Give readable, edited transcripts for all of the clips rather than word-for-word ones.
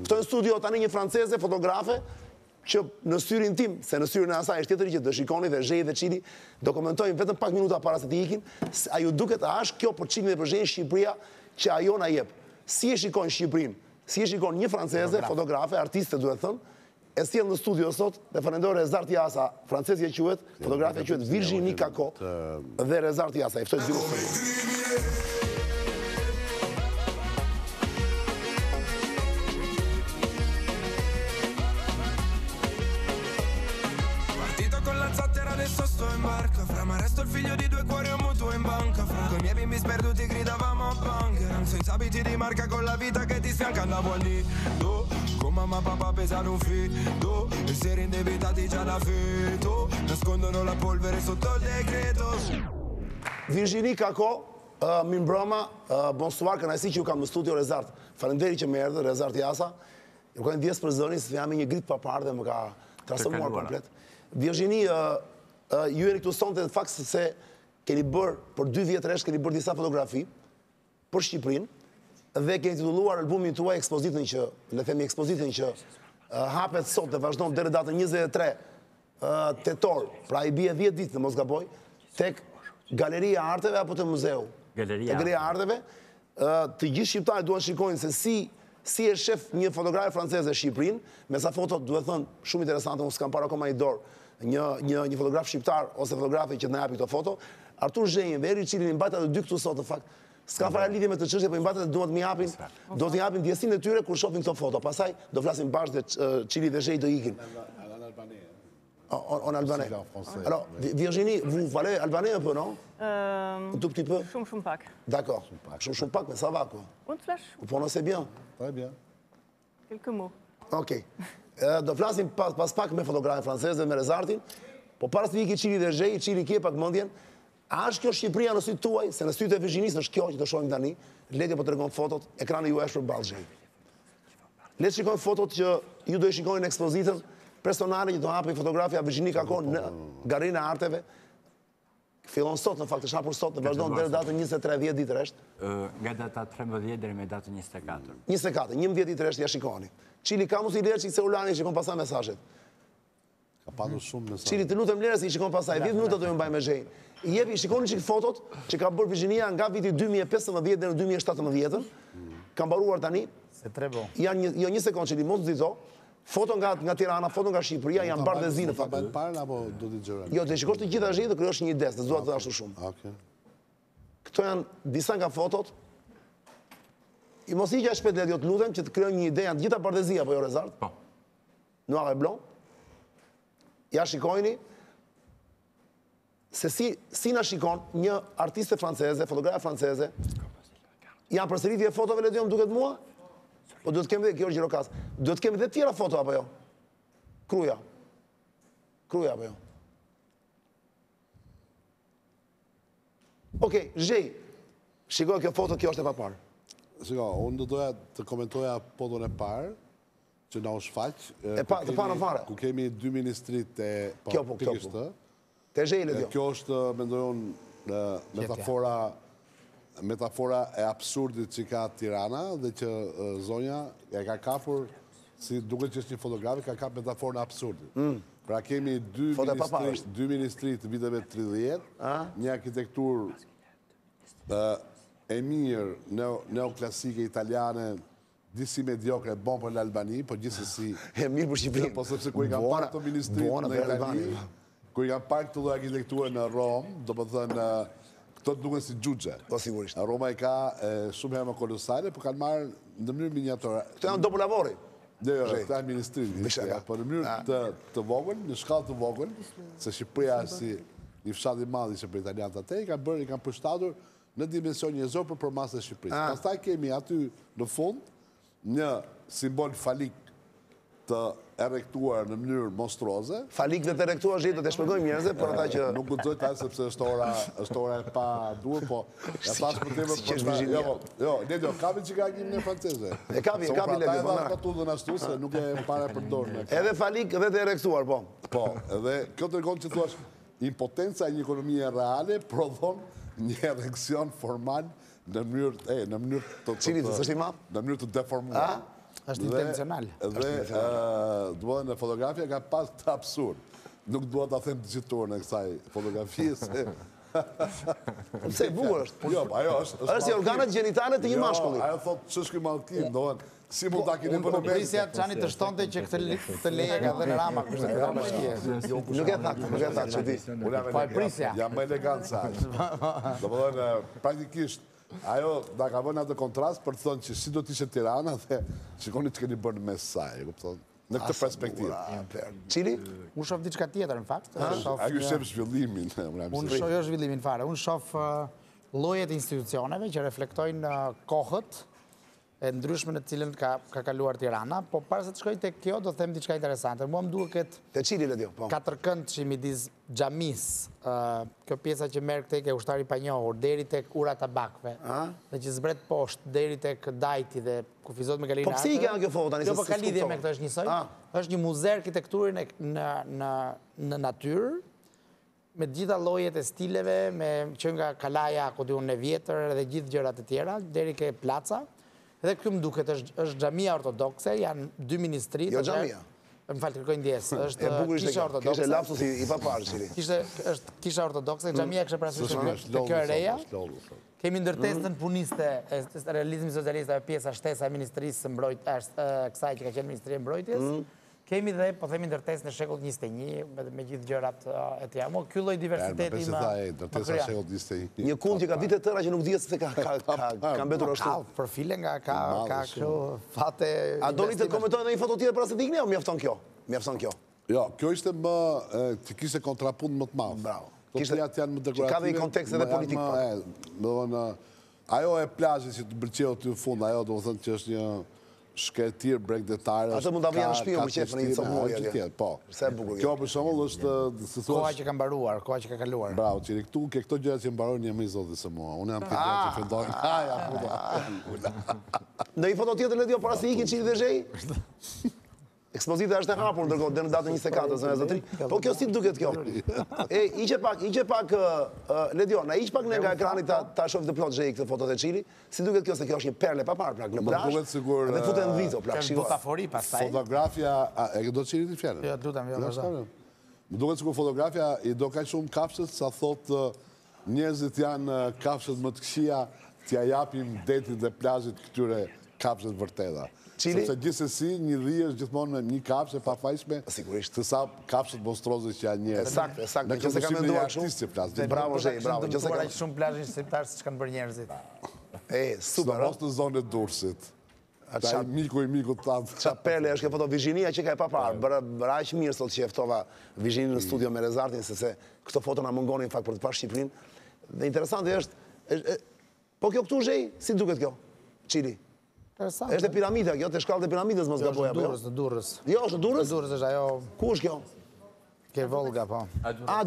Këto në studio tani një franceze, fotografe, që në syrin tim, se në syrin e asaj është tjetëri që do shikoni dhe Zhej dhe Çili do komentojnë vetëm pak minuta para se të ikin, a ju duket a është kjo për Çilin dhe për Zhejin Shqipëria që ajo na jep. Si e shikojnë Shqipërinë, si e shikojnë një franceze, fotografe, artiste duhet thënë, e sjell në studio sot dhe falenderoj Rezart Jasa, francezja quhet, fotografja quhet Virginie Kako dhe Rezart Jasa, e ftoj dy Adesso sto in barca, fra ma resto il figlio di due cuori e un mutuo in banca, fra con i miei bimbi sperduti gridavamo bunker, senza abiti di marca con la vita che ti stanca andavo al nido, con mamma e papà pesano un fido, essere indebitati già da feto, nascondono la polvere sotto il decreto. Virginie Kako, mi mbrëma, bonsoir, kënaqësi që ju kam në studio Rezart. Faleminderit që më erdhë, Rezart Jasa. Ju kanë ndjes për zërin se jam një grit pa parë dhe më ka transformuar komplet. Virginie, ju jeni këtu sonte në fakt se keni bërë, për 2 vjet rresht, keni bërë disa fotografi për Shqipërinë dhe keni titulluar albumin tuaj ekspozitën që, le themi ekspozitën që hapet sot dhe vazhdon deri datën 23 tetor, pra i bie 10 ditë në mos gaboj, tek Galeria e Arteve apo te muzeu? Galeria e Arteve. Të gjithë shqiptarët duan shikojnë se si e shef një fotografe franceze Shqipërinë, me sa fotot duhet thënë shumë interesante, unë s'kam parë akoma i dorë një fotograf shqiptar ose fotografe që të na japi këto foto. Artur Zhenjin dhe Eri Çilin i mbajta të dy këtu sot në fakt. S'ka fare lidhje me të çështje, po i mbajta duhet më japin, do të japin ndjesinë e tyre kur shohin këto foto. Pastaj do flasim bashkë dhe Çili dhe Zhej do ikin. En albanais. Alors, Virginie, vous parlez albanais un peu, non? Un tout petit peu? Shumë pak. D'accord. Shumë pak, mais ça va, quoi. Vous prononcez bien? Très bien. Quelques mots. Ok. Do flasim pas pak me fotografin franceze, me Rezartin, po para se viki Çili dhe Zhej, Çili kje pak mendjen, a është kjo Shqipëria në sytë tuaj, se në sytë e Virginisë është kjo që të shohim tani, letje po tregon fotot, ekrani ju është përballë Zhej. Le të shikojmë fotot që ju do i shikojnë në ekspozitën personale që do hapi fotografia Virginie Kako në Galerinë e Arteve. Fillon sot, në fakt, është hapur sot, dhe vazhdon deri datën 23 ditë rresht. Nga data 13 deri me datën 24. 24, 11 ditë rresht ja shikoni. Çili ka mos i lërë që i celularin shikon pasaj mesazhet. Ka padur shumë mesazhe. Çili, të lutem lërë se i shikon pasaj, 10 minuta do ju mbaj me Zhej. I jepi, shikoni çik fotot që ka bërë Virginia nga viti 2015 deri në 2017. Ka mbaruar tani. C'est très bon. Janë jo një sekondë Çili, mos nxito. Foto nga Tirana, foto nga Shqipëria, janë bardhëzi në fakt. Do ta parë apo do t'i gjëra? Jo, të shikosh të gjitha Zhej dhe krijosh një ide, s'dua të ashtu shumë. Okej. Këto janë disa nga fotot. I mos i shpejt le të lutem që të krijojnë një ide, janë të gjitha bardhëzi apo jo Rezart? Po. Noir et blanc. Ja shikojni se si na shikon një artiste franceze, fotografe franceze. Janë përsëritje fotove le të jam duket mua? Po duhet kemi dhe kjo është Gjirokas. Duhet kemi dhe tjera foto apo jo? Kruja. Kruja apo jo? Okej, Zhej. Shikoj kjo foto, kjo është e paparë. Shiko, unë do doja të komentoja foton e parë, që na u shfaq. Të parën fare. Ku kemi 2 ministrit e Kjo po. Te Zhej le të. Kjo është, mendoj unë, metafora e absurdit që ka Tirana dhe që zonja e ka kapur, si duke që është një fotografi, ka kapur metaforën e absurdit. Pra kemi 2 ministrit të viteve 30, një arkitektur e mirë, neoklasike italiane, disi mediokre, bon për l'Albani, po gjithsesi... E mirë për Shqipërinë. Po sepse kur i kam parë të ministrit në Itali, kur i kam parë këtë arkitekturë në Rom, do më thënë, këto të duken si gjugje. Po sigurisht. Roma i ka shumë herë më kolosale, po kanë marrë në mënyrë miniatore. Këto janë dopu lavori. Jo, këto janë ministrit. Po në mënyrë të vogël, në shkallë të vogël, se Shqipëria si një fshat i madh ishte për italianët atë, i kanë përshtatur në dimension njëzor për masën e Shqipërisë. Pastaj kemi aty në fund një simbol falik të erektuar në mënyrë monstruoze. Falik dhe të erektuar Zhej, do të shpjegojmë njerëzve, por ata që... Nuk guxoj ta sepse është ora e pa dur, po e thash për tepër. Jo, kapi që ka në franceze. E kapi le po. Po tudhën ashtu se nuk e para për dorë. Edhe falik dhe të erektuar, po. Po, edhe kjo tregon që thua impotenca e një ekonomie reale prodhon një ereksion formal në mënyrë të deformuar. Është intencional. Dhe, duhet në fotografia ka pas këtë absurd. Nuk duhet ta them të gjithur në kësaj fotografie se... Pse e bukur është? Jo, ajo është... Është si organet gjenitale të një mashkulli. Ajo thotë që shkë mallkim, dohen, si mund ta keni për në mes. Prisja Çani të shtonte që këtë leje ka dhënë Rama kështë e bashkie. Nuk e tha, që di. Po e prisja. Jam më elegant sa. Do më dhënë, praktikisht, ajo da ka vënë atë kontrast për të thënë që si do t'ishe Tirana dhe shikoni që keni bërë në mes saj, e kupton? Në këtë perspektivë. Cili? Unë shoh diçka tjetër, në fakt. Ajo shef zhvillimin. Unë shoh jo zhvillimin fare. Unë shoh llojet e institucioneve që reflektojnë kohët e ndryshme në cilën ka kaluar Tirana, po para se të shkoj tek kjo do të them diçka interesante. Mua më duhet këtë Te cili Ledio? Po. katërkënd që midis xhamis, kjo pjesa që merr tek e ushtari pa njohur, deri tek ura tabakëve, dhe që zbret poshtë deri tek Dajti dhe kufizohet me galerin. Po pse i kanë kjo foto tani? Jo, po ka lidhje me këtë, është njësoj. Është një muze arkitekture në natyrë, me gjitha llojet e stileve, me që nga kalaja, ku diun e vjetër dhe gjithë gjërat e tjera, deri ke placa. Dhe kjo më duket është xhamia ortodokse, janë dy ministri. Jo xhamia. Më falë, kërkoj ndjesë. Është kisha ortodokse. Kishte lapsus i paparë, cili. Është kisha ortodokse, xhamia kishte parasysh të kjo e reja. Kemi ndërtesën puniste e realizmit socialist, pjesa shtesa e ministrisë së mbrojtjes, kësaj që ka qenë Ministria e Mbrojtjes. Kemi dhe, po themi, ndërtesën e shekull 21, me gjithë gjërat e tjera. Mo, ky lloj diversiteti më ndërtesa e shekull 21. Një kund që ka vite tëra që nuk dihet se ka mbetur ashtu. Ka profile nga ka kështu fate. A doni të komentojë edhe një foto tjetër para se të ikni apo mjafton kjo? Mjafton kjo. Jo, kjo ishte më që kishte kontrapunt më të madh. Bravo. Kishte janë më dekorative. Ka dhe një kontekst edhe politik. Domthonë, ajo e plazhit që të pëlqeu aty në fund, ajo domethënë që është një shkretir brek detare. Ato mund ta vjen në shtëpi me qef në një copë. Po. Sa e bukur. Kjo për shembull është, si thua, koha që ka mbaruar, koha që ka kaluar. Bravo, çiri këtu ke këto gjëra që mbarojnë jam i zotit së mua. Unë jam këto që fendojnë. Në një foto tjetër Ledio para se ikin Çili dhe Zhej. Ekspozita është e hapur ndërkohë deri në datën 24 zotëri. Po kjo si duket kjo? Hiqe pak Ledio, na hiq pak nga ekrani ta shoh të plot Zhej këtë foto të Çili. Si duket kjo se kjo është një perle pa parë plak në plazh. Duket sigur. Dhe futen në vizo plak. Është butafori pastaj. Fotografia, e do të çini ti fjalën? Jo, lutem, jo, vazhdo. Më duket sikur fotografia i do kaq shumë kafshët sa thot njerëzit janë kafshët më të këqija, t'ia japim detit dhe plazhit këtyre kafshët vërteta. Sepse gjithsesi një dhi është gjithmonë me një kafshë e pafajshme, sigurisht, të sa kafshët monstruoze që janë njerëz. Saktë, që se ka menduar kështu. Bravo Zhej, bravo. Që se ka shumë plazhin shqiptar siç kanë bërë njerëzit. Super. Mos në zonë e Durrësit. Ta miku i mikut tanë. Qa perle është kjo foto Virginia që ka e paparë. Bërë aq mirë sot që eftova Virginia në studio me Rezartin, se këto foto na mungonin në fakt për të parë Shqipërinë. Dhe interesante është, po kjo këtu Zhej, si duket kjo? Çili. Është e piramida kjo, të shkallët e piramidës mos gaboja. Në Durrës. Jo, është në Durrës? Në Durrës është ajo. Ku është kjo? Ke Volga, po.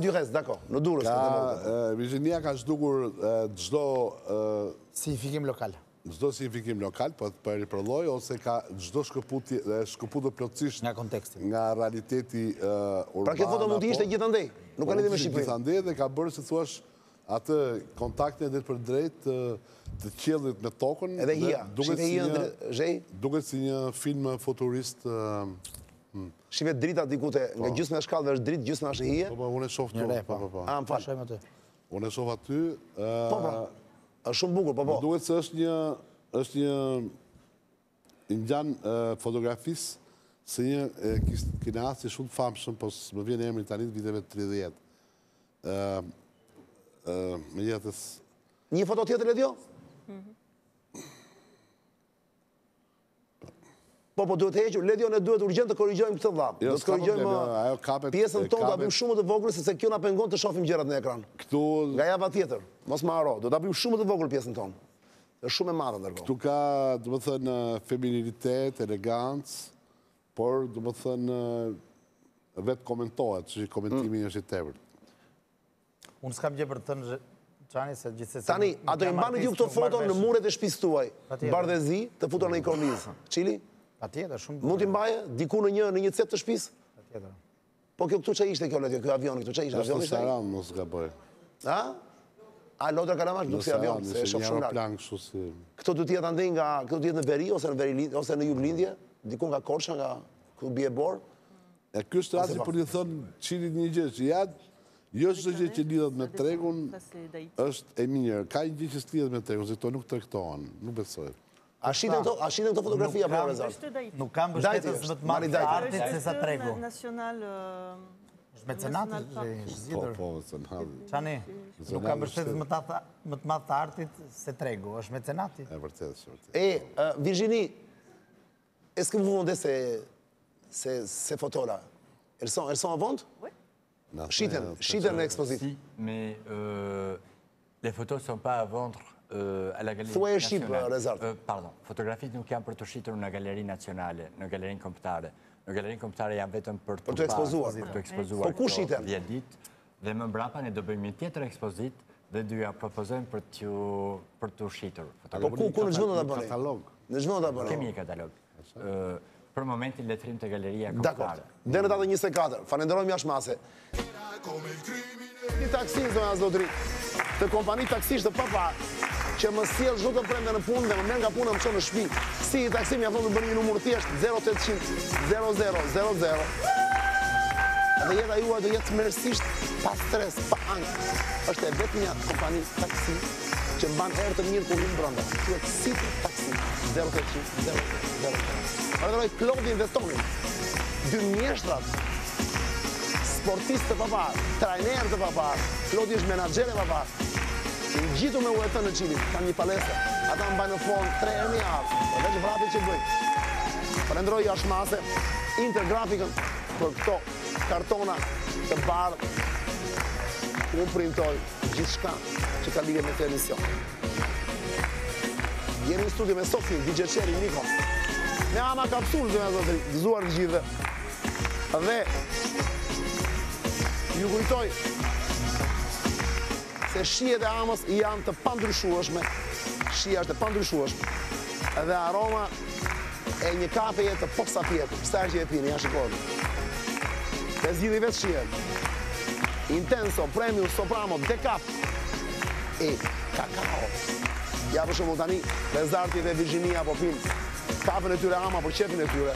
Durrës, dakor, në Durrës. Virginia ka zhdukur çdo signifikim lokal. Çdo signifikim lokal, po për përlloj, ose ka çdo shkëputur plotësisht nga konteksti, nga realiteti urban. Pra kjo foto mund të ishte gjithandej, nuk ka lidhje me Shqipërinë. Gjithandej dhe ka bërë, si thuash, atë kontaktin e drejt për drejt të qiellit me tokën. Edhe hija. Duket si një film futurist. Shive drita dikute, nga gjysmë e shkallëve është dritë, gjysmë është hije. Po, unë e shoh këtu. Më falë. Unë e shoh aty. Po, pra. Është shumë bukur, po. Duket se është një ingjan fotografisë se një kinasti shumë famshëm, po më vjen emri tani të viteve 30. Me jetës. Një foto tjetër Ledio? Po, duhet të hequr. Ledio, ne duhet urgjent të korrigjojmë këtë vllap. Do të korrigjojmë pjesën tonë, ta bëjmë shumë të vogël, sepse kjo na pengon të shohim gjërat në ekran. Nga java tjetër, mos më haro, do ta bëjmë shumë të vogël pjesën tonë. Është shumë e madhe ndërkohë. Ktu ka, domethënë, femininitet, elegancë, por domethënë vetë komentohet, që komentimi është i tepërt. Unë s'kam gjë për të thënë Çani se gjithsesi. Tani, a do i mbani ju këtë foto në muret e shtëpisë tuaj? Bardhezi, të futur në një kornizë. Çili? Patjetër, shumë. Mund t'i mbaje diku në një cep të shtëpisë? Patjetër. Po kjo këtu ç'a ishte kjo Ledio, ky avion këtu ç'a ishte? Avioni ishte Saran, mos gaboj. Ha? A Lodra Kalamash nuk si avion, se e shoh shumë lart. Këto duhet të jetë andej nga, këto duhet të jetë në veri ose në Juglindje? dikun nga Korça, nga ku bie borë. E kjo është rasti për një thënë qilit një gjë që janë, jo çdo gjë që lidhet me tregun është e mirë. Ka një gjë që s'lidhet me tregun, se këto nuk tregtohen, nuk besoj. A shiten këto fotografia për Rezart? Nuk kam mbështetës më të madh të artit se sa tregu. Nacional... Mecenati zgjidhur. Po, mecenati. Çani, nuk kam mbështetës më të madh të artit se tregu, është mecenati. E vërtet, është vërtet. Et Virginie, est-ce que vous vendez ces photos-là? Elles sont en vente? Oui. Shiten në ekspozit. Si, mais les photos ne sont pas à vendre à la Galerie Thuaj e shqip, nationale. Rezart. Pardon, fotografitë nuk janë për të shitur në Galeri Nacionale, në Galerinë Kombëtare. Në Galerinë Kombëtare janë vetëm për të ekspozuar. Për të ekspozuar. Po ku shiten? 10 ditë. Dhe më mbrapa ne do bëjmë një tjetër ekspozit dhe do ja propozojmë për të shitur. Po ku në ç'vend do ta bëni? Katalog. Në ç'vend do ta bëni? Kemi një katalog. Për momentin letrim të Galeria Dakor. Kombëtare. Dhe në datën 24. Falenderojmë jashmase. Një taksi, zonja Zotri, të kompani taksisht të papa, që më sjell çdo të premte në punë dhe më merr nga puna më çon në shtëpi. Si i taksi më afton të bëni një numër thjesht 0800 0000. Dhe jeta juaj do jetë mërësisht pa stres, pa ankth. Është e vetmja kompani taksi që mban erë të mirë kur vin brenda. Quhet City Taksi 0800 0000. Falenderoj Klodin dhe Tonin, dy mjeshtrat, sportistë të papar, trajner të papar, Klodi është menaxher e papar. Në gjitu me UET në Qilit, kam një palestre, ata më bajnë në fond 3 herë në javë, dhe veç vrapit që bëjnë. Falenderoj jashmase, Intergrafikën për këto kartona të bardhë, unë printoj gjithçka që ka lidhje me këtë emision. Jemi në studio me Sofin, DJ Qeri, Nikon, me ama kapsulë, dhe me zotri, gëzuar të gjithë. Dhe ju kujtoj se shijet e amës janë të pandryshueshme, shija është e pandryshueshme, edhe aroma e një kafeje të posapiet, pësa që e pini, janë shikoni. E zgjidhi vetë shijet. Intenso, Premium, Soprano, Decaf e kakao. Ja për shumë tani, Rezarti dhe Virginia po pinë kafen e tyre ama për qefin e tyre.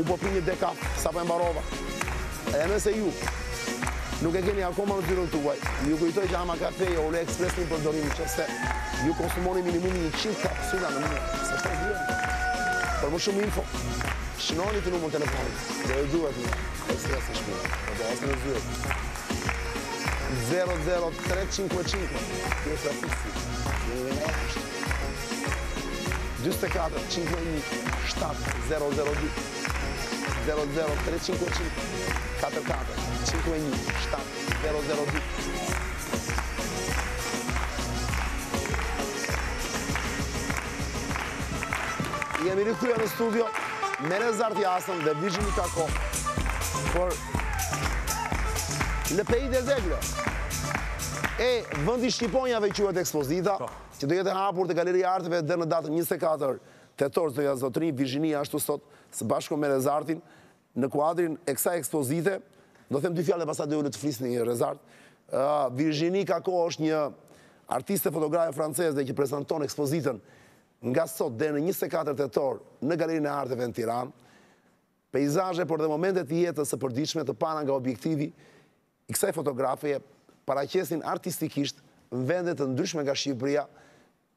Unë po pinë një Decaf, sa po e mbarova. E nëse ju nuk e keni akoma në tyrën tuaj, ju kujtoj që Ama Kafeja Ule Express një përdorim që se ju konsumoni minimumi 100 kapsula në muaj. Se shtë dhjenë. Për më shumë info, shënoni të numër telefonit, dhe e duhet një, Express e shpinë, dhe asë në zyët. 00355, kjo është afisi, një në ashtë. 24 51 7002 00355 44 51 7002. Jemi rikthyer në studio me Rezart Jasën dhe Virginie Kako për Le Pays des Aigles. E vendi Shqiponjave quhet ekspozita, që do jetë hapur te Galeria e Arteve deri në datën 24 tetor të Zotrin Virginia ashtu sot së bashku me Rezartin në kuadrin e kësaj ekspozite. Do them dy fjalë pastaj do të flisni Rezart. Virginie Kako është një artiste fotografe franceze që prezanton ekspozitën nga sot deri në 24 tetor në Galerinë e Arteve në Tiranë. Peizazhe por dhe momente të jetës së përditshme të para nga objektivi i kësaj fotografeje paraqesin artistikisht në vende të ndryshme nga Shqipëria.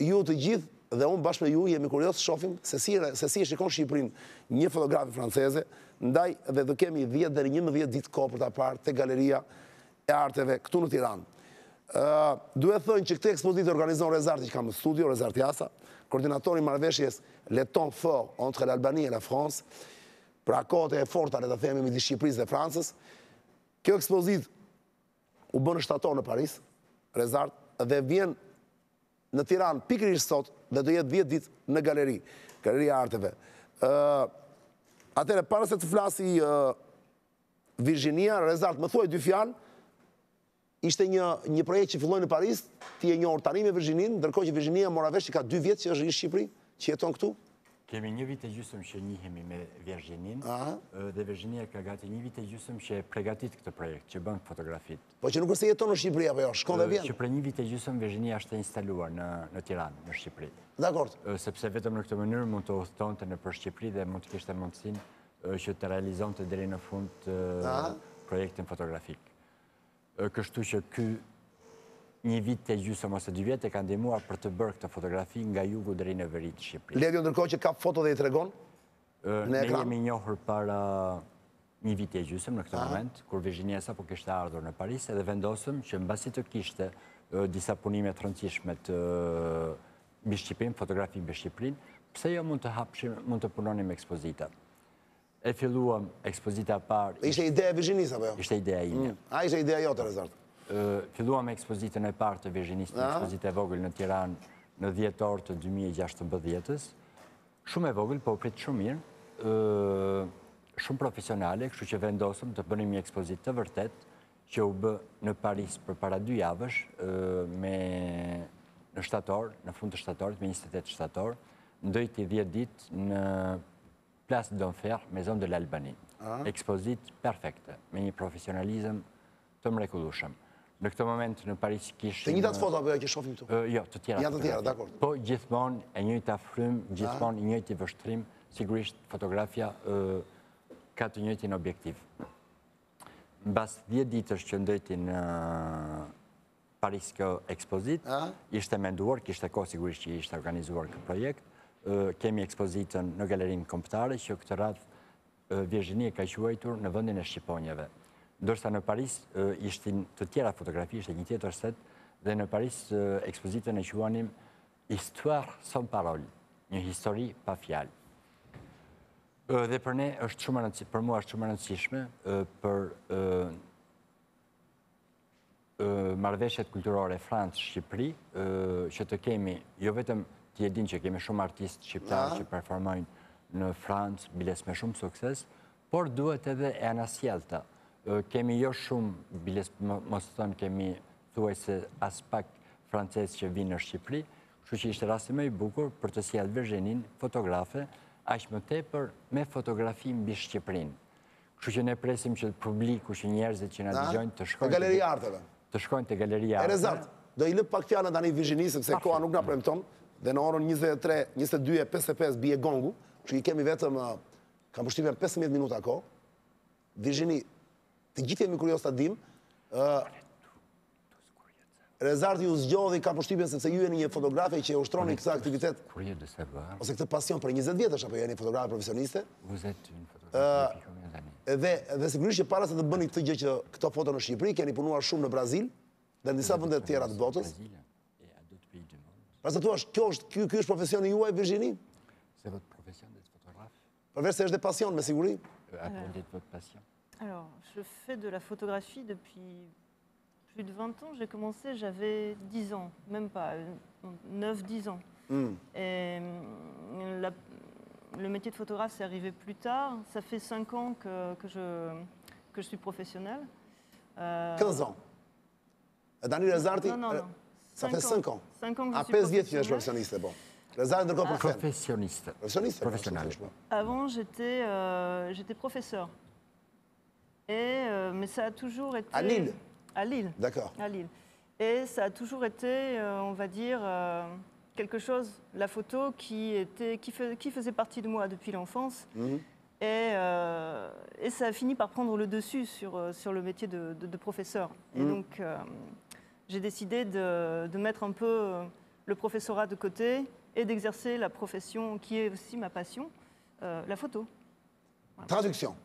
Ju të gjithë dhe unë bashkë me ju jemi kurios të shohim se si e shikon Shqipërinë një fotografe franceze, ndaj dhe do kemi 10 deri 11 ditë kohë për ta parë te Galeria e Arteve këtu në Tiranë. Duhet thënë që këtë ekspozitë organizon Rezarti që kam në studio, Rezart Jasa, koordinatori i marrëveshjes Le Temps Fort entre l'Albanie et la France, pra kohët e forta le të themi midis Shqipërisë dhe Francës. Kjo ekspozitë u bën shtator në Paris, Rezart, dhe vjen në Tiranë pikërisht sot dhe do jetë 10 ditë në galeri, Galeria e Arteve. Atëherë, para se të flasi Virginia, Rezart, më thuaj dy fjalë. Ishte një projekt që filloi në Paris, ti e njohur tani me Virginin, ndërkohë që Virginia mora vesh që ka 2 vjet që është në Shqipëri, që jeton këtu. Kemi 1 vit e gjysmë që njihemi me Virginin, dhe Virginia ka gati 1 vit e gjysmë që e pregatit këtë projekt, që bën fotografit. Po që nuk është se jeton në Shqipëri apo jo, shkon dhe vjen. Që për 1 vit e gjysmë Virginia është instaluar në Tiranë, në Shqipëri. Dakord. Sepse vetëm në këtë mënyrë mund të udhëtonte nëpër Shqipëri dhe mund të kishte mundësinë që të realizonte deri në fund projektin fotografik. Kështu që ky 1 vit e gjysmë ose 2 vjet e ka ndihmuar për të bërë këtë fotografi nga jugu deri në veri të Shqipërisë. Ledjo ndërkohë që kap foto dhe i tregon në Ne ekran. jemi njohur para 1 vit e gjysmë në këtë moment, kur Virginia sapo kishte ardhur në Paris, edhe vendosëm që mbasi të kishte disa punime të rëndësishme të mbi Shqipërinë, fotografi mbi Shqipërinë, pse jo mund të hapshim, mund të punonim ekspozita. E filluam ekspozita parë. Ishte ideja e Virginisë apo jo? Ishte ideja ime. A ishte ideja jote, Rezart? Filluam ekspozitën e parë të Virginisë, një ekspozitë e vogël në Tiranë në 10 orë të 2016. Shumë e vogël, po prit shumë mirë, shumë profesionale, kështu që vendosëm të bënim një ekspozitë të vërtet që u bë në Paris për para 2 javësh në shtator, në fund të shtatorit, me 28 shtator, ndojti 10 ditë në Place d'Enfer, Maison de l'Albanie. Ekspozitë perfekte, me një profesionalizëm të mrekullueshëm. Në këtë moment në Paris kishim... Të njëjtat foto apo që shohim këtu? Jo, të tjera. Janë të tjera, dakord. Po gjithmonë e njëjta frym, gjithmonë i njëjti vështrim, sigurisht fotografia ka të njëjtin objektiv. Mbas 10 ditësh që ndojti në Paris kjo ekspozit, ishte menduar, kishte kohë sigurisht që ishte organizuar këtë projekt, kemi ekspozitën në Galerinë Kombëtare, që këtë radhë Virginie ka quajtur në vendin e shqiponjeve. Ndërsa në Paris ishtin të tjera fotografi, ishte një tjetër set, dhe në Paris ekspozitën e quanim Histoire sans parole, një histori pa fjalë. Dhe për ne është shumë rëndësishme, për mua është shumë rëndësishme për marrëveshjet kulturore Francë-Shqipëri, që të kemi, jo vetëm të jedin që kemi shumë artistë shqiptarë që performojnë në Francë, biles me shumë sukses, por duhet edhe e anasjelta. Kemi jo shumë, biles mos të thënë kemi thuaj se as pak francesë që vinë në Shqipëri, kështu që ishte rasti më i bukur për të sjellë Virginin, fotografe, aq më tepër me fotografi mbi Shqipërinë. Kështu që ne presim që publiku, që njerëzit që na dëgjojnë të shkojnë Galeri Arteve. Të shkojnë te Galeria Arteve. Rezart, do i lë pak fjalën tani Virginisë, sepse koha nuk na premton, dhe në orën 22:55 bie gongu, kështu i kemi vetëm kam përshtypjen 15 minuta kohë. Virginie, të gjithë jemi kurioz ta dim. Rezarti ju zgjodhi, kam përshtypjen sepse ju jeni një fotografe që e ushtroni këtë aktivitet ose këtë pasion për 20 vjetësh apo jeni fotografe profesioniste. Dhe sigurisht që para se të bëni këtë gjë që këto foto në Shqipëri, keni punuar shumë në Brazil dhe në disa vende të tjera të botës. Pra se thua, ky është profesioni juaj, Virginie? C'est votre profession d'être photographe? Përveç se është dhe pasion, me siguri. Appelez votre passion. Alors, je fais de la photographie depuis plus de 20 ans. J'ai commencé, j'avais 10 ans, même pas, 9-10 ans. Et le métier de photographe, c'est arrivé plus tard. Ça fait 5 ans que je suis professionnelle. 15 ans. Dani Rezarti, non. ça fait 5 ans. 5 ans que je suis 5 vjet që është profesioniste, bon. Rezarti ndërkohë për fen. Professionniste. Professionniste. Professionnel. Avant, j'étais professeur. Mais ça a toujours été... À Lille? À Lille. D'accord. À Lille. Et ça a toujours été, on va dire, quelque chose, la photo, qui faisait partie de moi depuis l'enfance. Et ça a fini par prendre le dessus sur le métier de professeur. Et donc, j'ai décidé de mettre un peu le professorat de côté et d'exercer la profession qui est aussi ma passion, la photo. Voilà. Traduction.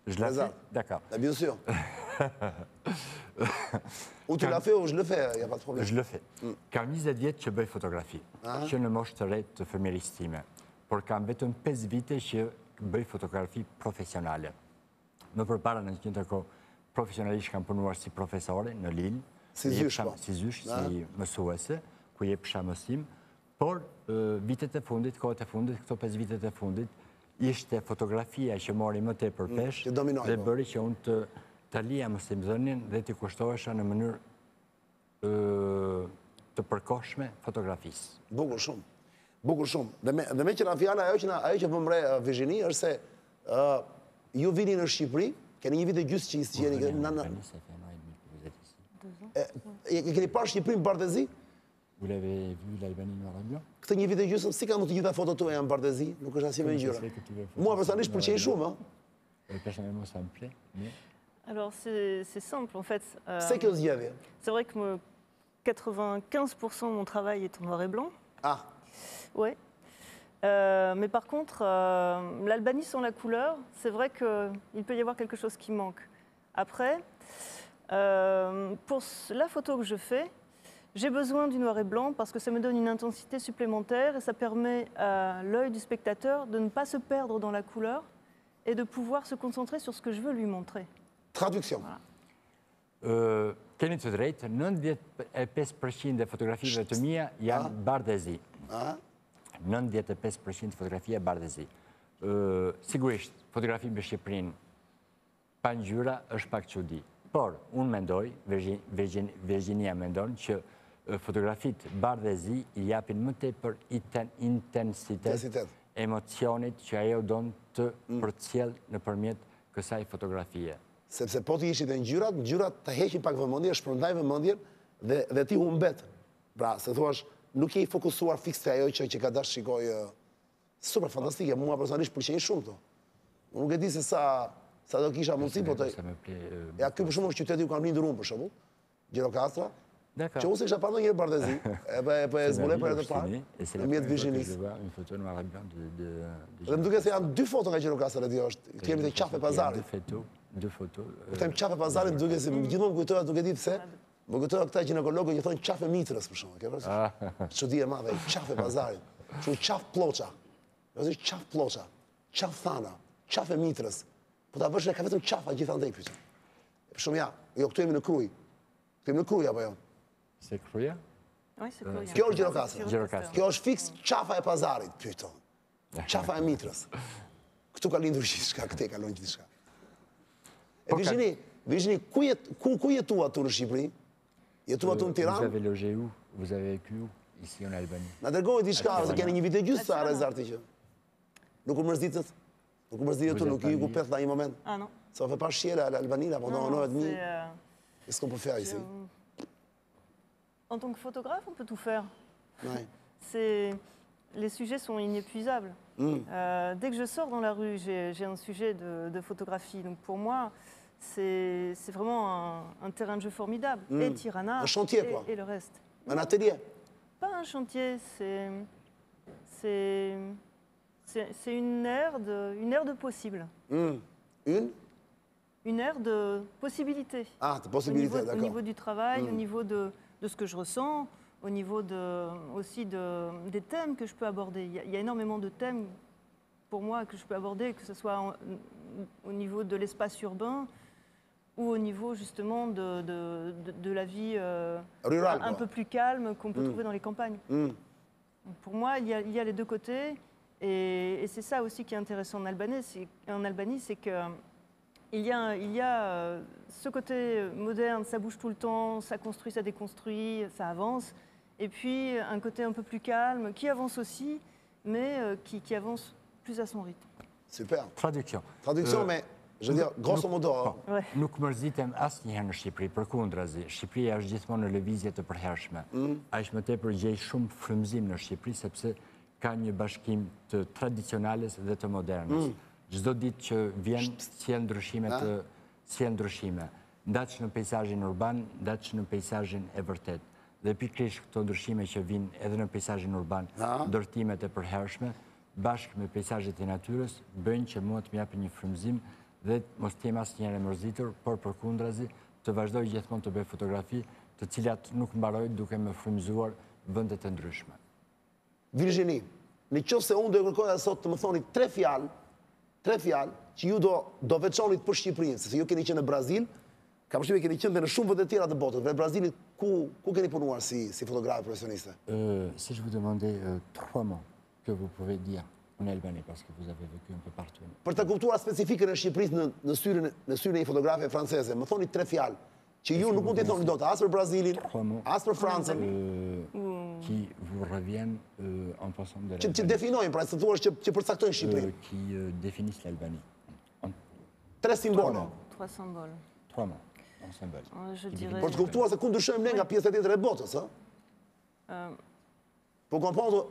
Je l'ai fait? D'accord. Bien sûr. Ou tu l'as fait ou je le fais, il n'y a pas de problème. Je le fais. Kam 20 vjet që bëj fotografi, që në moshë të re të fëmijërisë time, por kam vetëm 5 vite që bëj fotografi profesionale. Më përpara në një kohë profesionalisht kam punuar si profesore në Lille, si mësuese, ku jepsha mësim, por vitet e fundit, kohët e fundit, këto 5 vitet e fundit, ishte fotografia që mori më tepër pesh dhe bëri që unë të lija mësimdhënien dhe të kushtohesha në mënyrë të përkohshme fotografisë. Bukur shumë. Bukur shumë. Dhe me që na fjala, ajo që vëmre Virginie, është se ju vini në Shqipëri, keni një vit e gjysë që jeni... Keni parë Shqipëri në Bardezi? Vous l'avez vu l'Albanie noir et blanc? Këtë një vit e gjysë, si ka mund të gjitha foto tuaja në Bardezi? Nuk është asnjë me gjyra. Moi, personnellement, pëlqej shumë, hein? Personnellement, ça me plaît, mais... Alors, c'est simple, en fait. C'est kjo zgjedhje? C'est vrai que 95% de mon travail est en noir et blanc. Ah, Ouais. Mais par contre, l'Albanie sans la couleur, c'est vrai qu'il peut y avoir quelque chose qui manque. Après, pour la photo que je fais, j'ai besoin du noir et blanc parce que ça me donne une intensité supplémentaire et ça permet à l'œil du spectateur de ne pas se perdre dans la couleur et de pouvoir se concentrer sur ce que je veux lui montrer. traduction. Keni të drejtë, 95% e fotografive të mia janë bardezi. 95% fotografia bardezi. Sigurisht, fotografi me Shqipërinë pa ngjyra është pak çudi. Por, unë mendoj, Virginia mendon, që fotografit bardezi i japin më tepër intensitet emocionit që ajo don të përcjell nëpërmjet kësaj fotografie. Sepse po të ishit e ngjyrat të heqin pak vëmendje, shpërndaj vëmendjen dhe ti humbet. Pra, se thuash, nuk je i fokusuar fiks te ajo që ka dash shikoj super fantastike. Mua personalisht pëlqejnë shumë këto. Unë nuk e di se sa do kisha mundësi, po të... Ja, ky për shembull qyteti ju kam lindur unë për shembull, Gjirokastra, që unë se kisha parë ndonjëherë Bardezi, e zbuloj për herë të parë, në mjet Virginisë. Dhe më duket se janë 2 foto nga Gjirokastra dhe është, kemi të qafë e pazarit. 2 foto. Them qafë e pazarit, më duket se gjithmonë më kujtohet, nuk e di pse, më kujtohet këta ginekologë që thonë qafë e mitrës për shembull, ke parasysh? Çudi e madhe, qafë e pazarit. Kështu qafë ploça. Ose qafë ploça, qafë thana, qafë e mitrës. Po ta bësh ka vetëm qafa gjithandej pyetën. Për shembull ja, jo këtu jemi në Kruj. Këtu jemi në Kruj apo jo? Se Kruja? Oui, c'est Kruja. Kjo është Gjirokastra. Gjirokastra. Kjo është fiks qafa e pazarit, pyetën. Qafa e mitrës. Këtu ka lindur gjithçka, këtej ka lënë gjithçka. E Virginie, ku jetua tu në Shqipëri? Jetua tu në Tiranë? Vous avez logé où? Vous avez vécu où? Ici en Albanie. Na dërgoj diçka, se keni një vit e gjysmë sa rezarti që. Nuk u mërzitët? Nuk u mërzitët tu, nuk i ku peth në një moment? Ah non. Ça fait pas chier l'Albanie, là, pendant un an et demi. Qu'est-ce qu'on peut faire ici? En tant que photographe, on peut tout faire. Ouais. Les sujets sont inépuisables. Dès que je sors dans la rue, j'ai un sujet de photographie. Donc pour moi, c'est vraiment un terrain de jeu formidable. Et Tirana, un chantier, quoi. Et le reste. Un atelier? Pas un chantier, c'est une ère de possible. Une ère de possibilités. Ah, de possibilités, d'accord. Au niveau du travail, au niveau de ce que je ressens, au niveau aussi des thèmes que je peux aborder. Il y a énormément de thèmes pour moi que je peux aborder, que ce soit au niveau de l'espace urbain ou au niveau justement de la vie rurale, un peu plus calme qu'on peut trouver dans les campagnes. Pour moi, il y a les deux côtés. Et c'est ça aussi qui est intéressant en Albanie, c'est qu'il y a ce côté moderne, ça bouge tout le temps, ça construit, ça déconstruit, ça avance. Et puis un côté un peu plus calme, qui avance aussi, mais qui avance plus à son rythme. Super. Traduction. Traduction, mais je veux dire, grosso modo... Nuk mërzitem asnjëherë në Shqipëri, përkundrazi. Shqipëria është gjithmonë në lëvizje të përhershme. Aq më tepër gjej shumë frymëzim në Shqipëri, sepse ka një bashkim të tradicionales dhe të modernës. Çdo ditë që vjen sjell ndryshime, ndaç në peizazhin urban, ndaç në peizazhin e vërtet. Dhe pikërisht këto ndryshime që vijnë edhe në peizazhin urban, ndërtimet e përhershme, bashkë me peizazhet e natyrës, bëjnë që mua të më japin një frymëzim dhe mos të jem asnjëherë e mërzitur, por përkundrazi të vazhdoj gjithmonë të bëj fotografi, të cilat nuk mbarojnë duke më frymëzuar vende të ndryshme. Virginie, në qoftë se unë do e kërkoja sot të më thoni 3 fjalë që ju do veçonit për Shqipërinë, se ju keni qenë në Brazil, ka përshtypjen keni qenë dhe në shumë vende të tjera të botës. Në Brazilit ku keni punuar si fotograf professioniste? Si je vous demandais 3 mots que vous pouvez dire en Albanie, parce que vous avez vécu un peu partout. Për të kuptuar specifikën e Shqipërisë në syrin e një fotografe franceze, më thoni 3 fjalë që ju nuk mund t'i thoni dot as për Brazilin, as për Francën. qui vous reviennent en pensant de Që l'Albanie, definojnë, pra se thua që përcaktojnë Shqipërinë. qui définissent l'Albanie. Tre simbole. 3 symboles. 3 mots, en symbole. Je Qui dirais. Për të kuptuar se ku ndryshojmë ne nga pjesa tjetër e botës, ë? Pour comprendre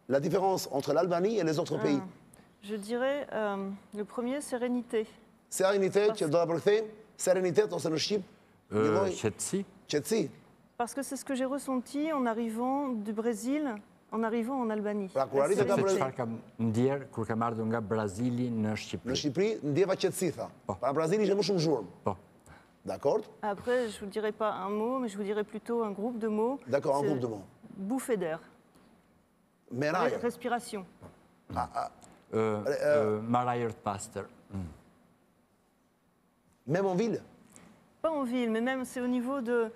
la différence entre l'Albanie et les autres pays. Je dirais, le premier, sérénité. Serenitet, që do ta përkthejmë, serenitet ose në Shqip, një lloj Qetësi, qetësi. Parce que c'est ce que j'ai ressenti en arrivant du Brésil, en arrivant en Albanie. Pra, kur La arritet nga se sérénité. çfarë kam ndjer kur kam ardhur nga Brazili në Në Shqipëri. Shqipëri ndjeva qetësi tha. Para Brazili ishte më shumë zhurmë. Po. D'accord? Après, je ne vous dirais pas un mot, mais je vous dirais plutôt un groupe de mots. D'accord, un C'est groupe de mots. Bouffée d'air. Merajër. Respiration. Marajër të pastër. Même en ville. Pas en ville, mais même c'est au niveau de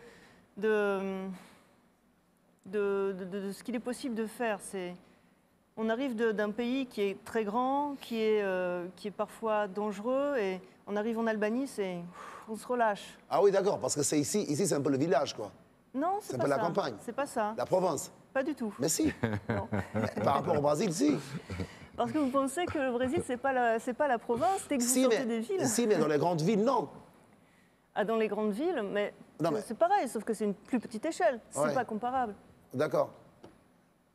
ce qu'il est possible de faire. On arrive d'un pays qui est très grand, qui est parfois dangereux, et on arrive en Albanie, on se relâche. Ah oui, d'accord, parce que c'est ici c'est un peu le village, quoi. Non, C'est c'est un pas peu ça. la campagne. C'est pas ça. La province. Pas du tout. Mais si. Non. Par rapport au Brésil, si. Parce que vous pensez que le Brésil, c'est pas la province, dès que vous sortez des villes. Si, mais dans les grandes villes, non. Ah, dans les grandes villes, mais, Non, mais- c'est pareil, sauf que c'est une plus petite échelle. C'est Ouais. pas comparable. D'accord.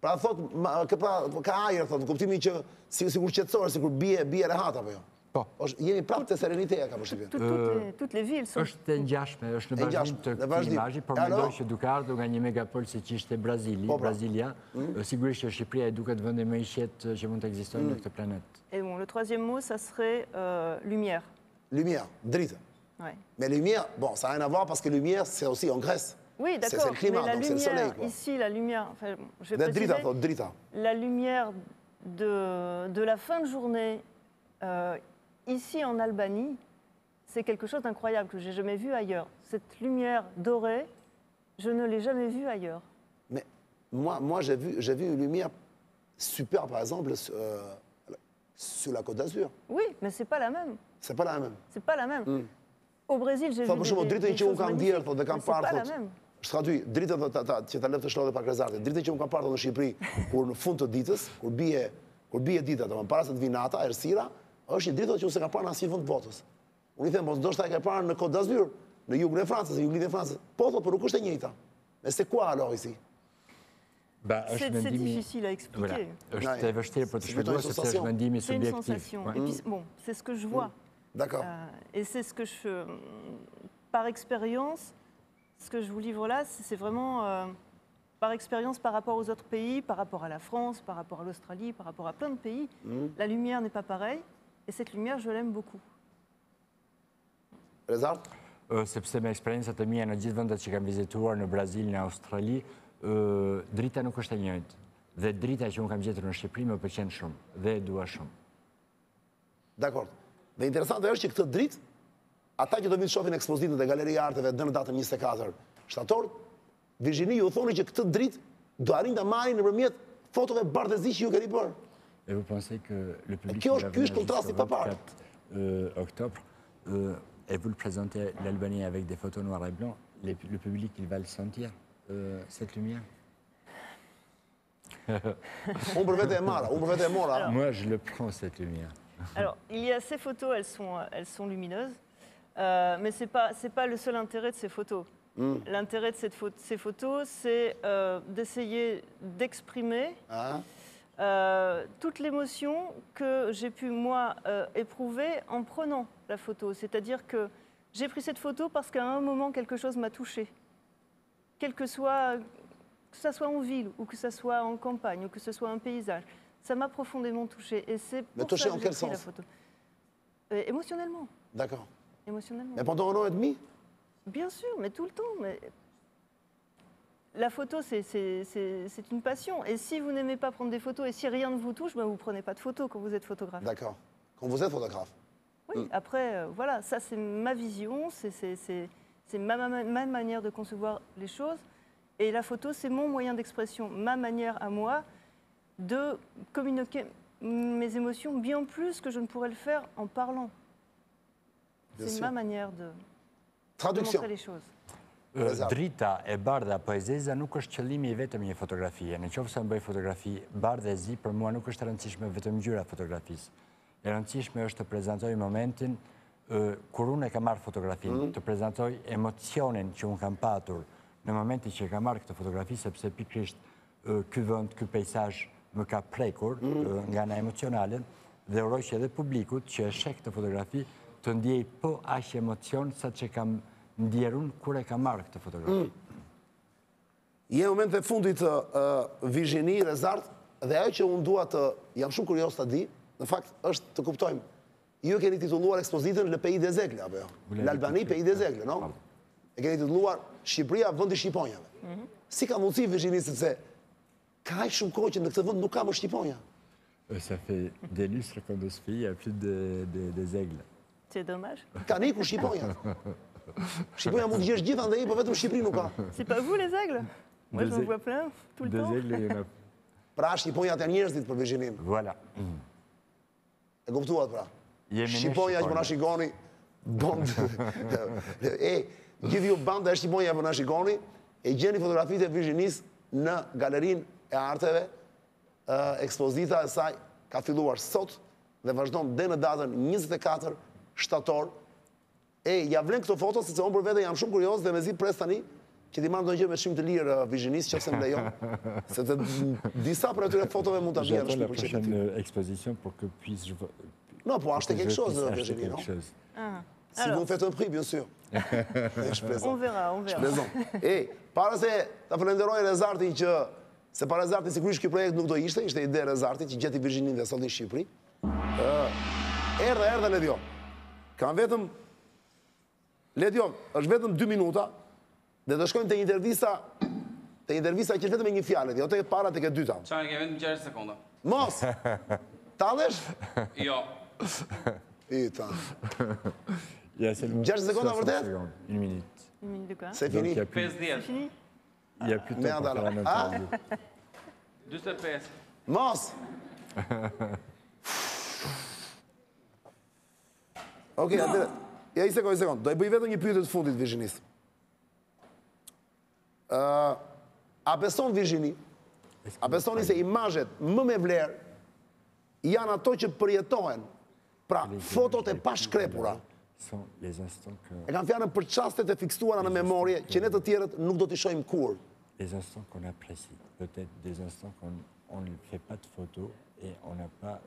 Pra thot, ka ajër, thot, në kuptimin që sikur qetësore, sikur bie rehat apo jo. Po. Jemi prapë te sereniteja ka përshtypjen. Toutes les villes sont... Është e ngjashme, është në E vazhdim ngjashme, të në këtij vazhdim. imazhi, por Alo? mendoj që duke ardhur nga një megapol si që ishte Brazili, Po, pra. Brazilia, sigurisht që Shqipëria e duket vendi më i qetë që mund të ekzistojë në këtë planet. Et bon, le troisième mot, ça serait lumière. Lumière, dritë. Ouais. Mais lumière, bon, ça n'a rien à voir parce que lumière, c'est aussi en Grèce. Oui, C'est d'accord, le climat, mais la donc c'est le lumière, soleil, quoi. ici, la lumière, enfin, bon, je vais Dhe drita, préciser, thot, drita. la lumière de la fin de journée, ici en Albanie, c'est quelque chose d'incroyable que j'ai jamais vu ailleurs. Cette lumière dorée, je ne l'ai jamais vue ailleurs. Mais moi j'ai vu une lumière super, par exemple, sur la Côte d'Azur. Oui, mais c'est pas la même. C'est pas la même. C'est pas la même. Au Brésil, j'ai vu Thot, për shumë, des dritën që unë choses kam magnifiques, djerë, thot, dhe kam mais c'est pas parë, la thot, même. shtraty, dritën që ta lëf të shlodhe pak rezarte, dritën që unë kam parë thot, në Shqipëri, kur në fund të ditës, kur bie dita, domethënë para se të vinë nata, errësira, është një dritë thot, që unë se kam parë në asnjë vend të botës. Unë i them, po ndoshta e ka parë në Côte d'Azur, në jugun e Francës, në juglin e Francës. Po thot, por nuk është e njëjta. Mais c'est quoi alors ici? C'est difficile à expliquer. Është e vështirë për të C'est plutôt shpjeguar une sepse sensation. është mendimi C'est une subjektiv. sensation. Ouais. Et puis, bon, c'est ce que je vois. D'accord. Et c'est ce que par expérience, ce que je vous livre là, c'est vraiment par expérience par rapport aux autres pays, par rapport à la France, par rapport à l'Australie, par rapport à plein de pays. La lumière n'est pas pareille. Et cette lumière, je l'aime beaucoup. Rezart? Sepse me eksperiencat e mia në gjithë vendet që kam vizituar në Brazil, në Australi, drita nuk është e njëjtë. Dhe drita që unë kam gjetur në Shqipëri më pëlqen shumë dhe e dua shumë. Dakor. Dhe interesante është që këtë dritë, ata që do vinë të shohin ekspozitën e Galeria Arteve në datën 24 shtator, Virginie ju thoni që këtë dritë do arrin ta marrin nëpërmjet fotove bardhëzi që ju keni bërë. Et vous pensez que le public Ky qui është va ky venir është kontrasti jusqu'au pa parë. 24 octobre, et vous le présentez l'Albanie avec des photos noir et blanc, le public, il va le sentir, cette lumière? Unë për vete e mara, unë për vete e mora. Moi, je le prends, cette lumière. Alors, il y a ces photos, elles sont lumineuses, mais c'est pas le seul intérêt de ces photos. L'intérêt de ces photos, c'est d'essayer d'exprimer toute l'émotion que j'ai pu, moi, éprouver en prenant la photo. C'est-à-dire que j'ai pris cette photo parce qu'à un moment, quelque chose m'a touchée. Que ça soit en ville, ou que ça soit en campagne, ou que ce soit un paysage. Ça m'a profondément touchée. Et c'est pour touchée ça en que j'ai quel pris la sens? photo. Émotionnellement. D'accord. Émotionnellement. Mais pendant 1 an et demi? Bien sûr, mais tout le temps. Mais la photo, c'est une passion. Et si vous n'aimez pas prendre des photos, et si rien ne vous touche, ben vous ne prenez pas de photos quand vous êtes photographe. D'accord. Quand vous êtes photographe. Oui, après, voilà, ça c'est ma vision, c'est ma manière de concevoir les choses. Et la photo, c'est mon moyen d'expression, ma manière à moi de communiquer mes émotions bien plus que je ne pourrais le faire en parlant. Bien C'est sûr. ma manière de Traduction. montrer les choses. Drita e bardha apo e zeza nuk është qëllimi i vetëm një fotografie. Në qoftë se më bëj fotografi bardhë e zi, për mua nuk është rëndësishme vetëm ngjyra fotografisë. E rëndësishme është të prezantoj momentin kur unë e kam marrë fotografin, të prezantoj emocionin që unë kam patur në momentin që e kam marrë këtë fotografi, sepse pikrisht ky vend, ky peizazh më ka prekur nga ana emocionale dhe uroj që edhe publikut që e sheh këtë fotografi të ndjej po aq emocion sa që kam ndjerun kur e kam marrë këtë fotografi. Je moment e fundit Virginie Rezart, dhe ajo që unë dua të jam shumë kurios të di, në fakt është të kuptojmë. Ju keni titulluar ekspozitën Le Pays des Aigles, apo jo? L'Albanie, Pays des Aigles, no? E keni titulluar Shqipëria, vendi shqiponjave. Si ka mundësi, Virginie, sepse ka aq shumë kohë që në këtë vend nuk ka më shqiponja? Ça fait des lustres qu'on ne se fait, il n'y a plus des aigles. C'est dommage. Ka ikur shqiponja. Shqiponja mund të gjesh gjithë andaj, po vetëm Shqipëri nuk ka. C'est pas vous les aigles? Moi je me vois plein tout le temps. Des aigles, il y en a. Pra shqiponjat janë njerëzit për Virginin. Voilà. E kuptuat pra. Jemi ne Shqiponja që po na shikoni, bond. Gjithë ju banda e Shqiponja po na shikoni, e gjeni fotografitë e Virginis në galerinë e arteve. Ekspozita e saj ka filluar sot dhe vazhdon deri në datën 24 shtator. Ja vlen këto foto, sepse unë për vete jam shumë kurios dhe mezi pres tani që ti marrë ndonjë gjë me shumë të lirë Virginis, nëse më lejon. Sepse disa për atyre fotove mund ta bjerë J'attends la prochaine exposition pour que puisse je Non, pour acheter quelque chose, Virginie, non? Si vous me faites un prix, bien sûr. On verra, on Je verra. plaisant. Para se ta falenderoj Rezartin që se pa Rezartin sigurisht ky projekt nuk do ishte ide Rezartit që gjeti Virginin dhe sot në Shqipëri. Erdhe Ledio. Kam vetëm Ledio, është vetëm 2 minuta dhe të shkojmë te intervista që vetëm me një fjalë, jo te e para tek e dyta. Çfarë ke vetëm 60 sekonda? Mos. Tallesh? Jo. Putain. 60 secondes vërtet? Une minute. Une minute de quoi? C'est fini. 50. C'est fini? Il n'y a plus de temps pour faire un interview. 45. Mos. Okej, atëre. Ja, një sekond. Do e bëj vetëm një pyetje të fundit Virginis. A beson Virginie? A besoni se imazhet më me vlerë janë ato që përjetohen? Pra, fotot e pashkrepura. Sont les instants que E kam fjalën për çastet e fiksuara në memorie që ne të tjerët nuk do t'i shohim kur. les instants qu'on apprécie. Peut-être des instants qu'on ne fait pas de photo et on n'a pas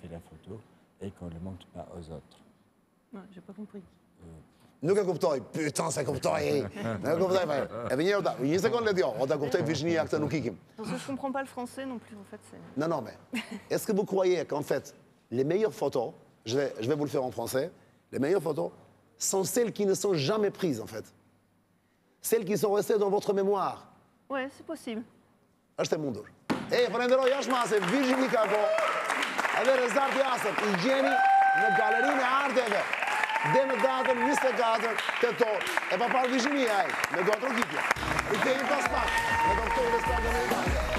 fait la photo et qu'on ne le montre pas aux autres. Non, j'ai pas compris. Nuk e kuptoj, pyton se kuptoj. Nuk e kuptoj. Edhe një herë, një sekondë Ledio, o ta kuptoj Virginia, këtë nuk ikim. Parce que je comprends pas le français non plus, en fait. Non, mais est-ce que vous croyez qu'en fait, les meilleures photos, je vais vous le faire en français, les meilleures photos sont celles qui ne sont jamais prises, en fait. Celles qui sont restées dans votre mémoire. Ouais, c'est possible. Është e mundur. Falenderoj jashmase Virginie Kako, edhe Rezart Jasër, i gjeni në galerinë e arteve, dhe në datën 24 tetor. E pa parë Virginie ai, me do atrokitja. I kthehemi pas pak, me doktor Rezart Amerikan.